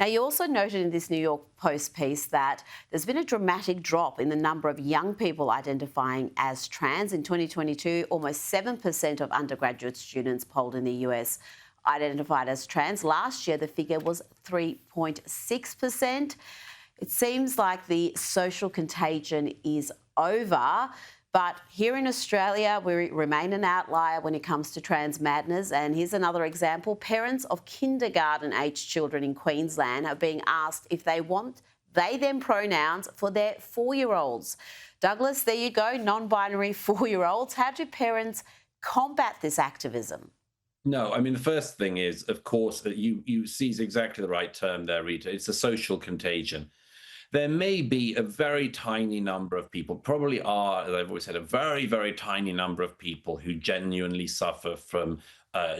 Now, you also noted in this New York Post piece that there's been a dramatic drop in the number of young people identifying as trans. In 2022, almost 7% of undergraduate students polled in the US identified as trans. Last year, the figure was 3.6%. It seems like the social contagion is over. But here in Australia, we remain an outlier when it comes to trans madness. And here's another example. Parents of kindergarten-aged children in Queensland are being asked if they want they-them pronouns for their 4-year-olds. Douglas, there you go, non-binary 4-year-olds. How do parents combat this activism? No, I mean, the first thing is, of course, that you seize exactly the right term there, Rita. It's a social contagion. There may be a very tiny number of people, probably are, as I've always said, a very, very tiny number of people who genuinely suffer from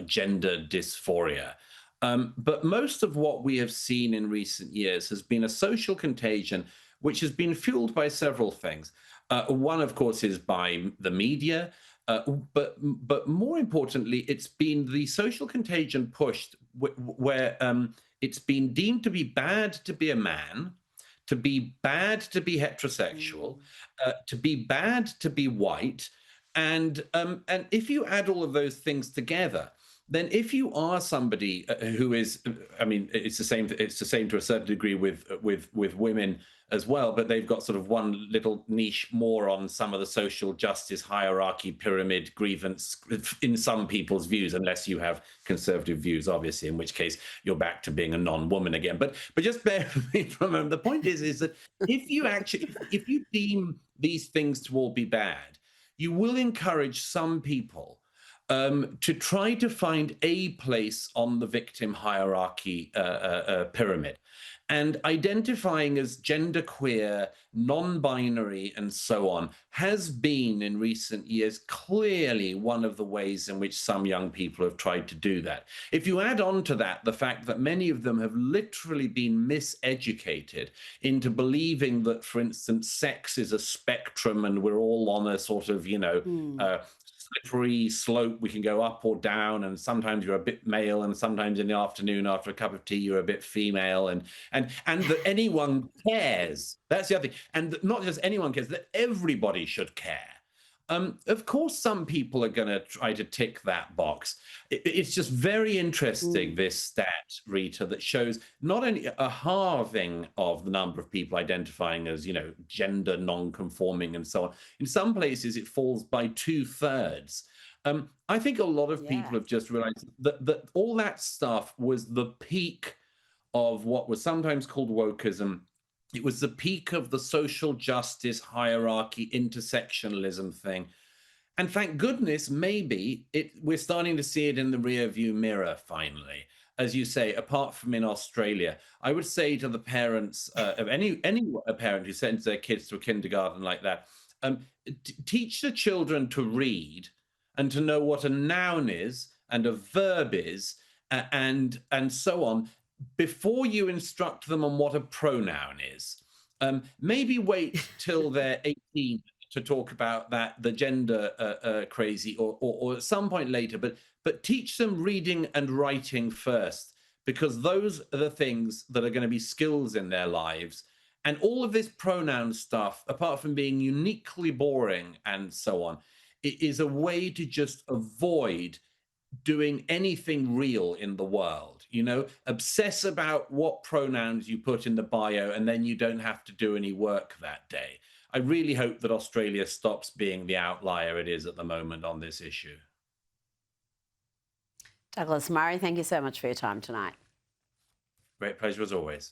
gender dysphoria. But most of what we have seen in recent years has been a social contagion, which has been fueled by several things. One, of course, is by the media. But more importantly, it's been the social contagion pushed where it's been deemed to be bad to be a man, to be bad to be heterosexual, to be bad to be white, and if you add all of those things together, then if you are somebody who is, I mean, it's the same. It's the same to a certain degree with women as well, but they've got sort of one little niche more on some of the social justice hierarchy, pyramid, grievance in some people's views, unless you have conservative views, obviously, in which case you're back to being a non-woman again. But just bear with me for a moment. The point is that if you deem these things to all be bad, you will encourage some people to try to find a place on the victim hierarchy pyramid. And identifying as genderqueer, non-binary, and so on has been in recent years clearly one of the ways in which some young people have tried to do that. If you add on to that the fact that many of them have literally been miseducated into believing that, for instance, sex is a spectrum and we're all on a sort of, slippery slope. We can go up or down, and sometimes you're a bit male, and sometimes in the afternoon after a cup of tea you're a bit female, and that anyone cares. That's the other thing, and that not just anyone cares, that everybody should care. Of course, some people are going to try to tick that box. It's just very interesting, this stat, Rita, that shows not only a halving of the number of people identifying as, gender non-conforming and so on. In some places, it falls by 2/3. I think a lot of people Yeah. have just realized that all that stuff was the peak of what was sometimes called wokeism. It was the peak of the social justice hierarchy, intersectionalism thing. And thank goodness, maybe we're starting to see it in the rear view mirror finally. As you say, apart from in Australia, I would say to the parents of any parent who sends their kids to a kindergarten like that, teach the children to read and to know what a noun is and a verb is, and so on, before you instruct them on what a pronoun is. Maybe wait till they're 18 to talk about the gender crazy, or at some point later, but teach them reading and writing first, because those are the things that are going to be skills in their lives. And all of this pronoun stuff, apart from being uniquely boring and so on, it is a way to just avoid doing anything real in the world. Obsess about what pronouns you put in the bio, and then you don't have to do any work that day. I really hope that Australia stops being the outlier it is at the moment on this issue. Douglas Murray, thank you so much for your time tonight. Great pleasure as always.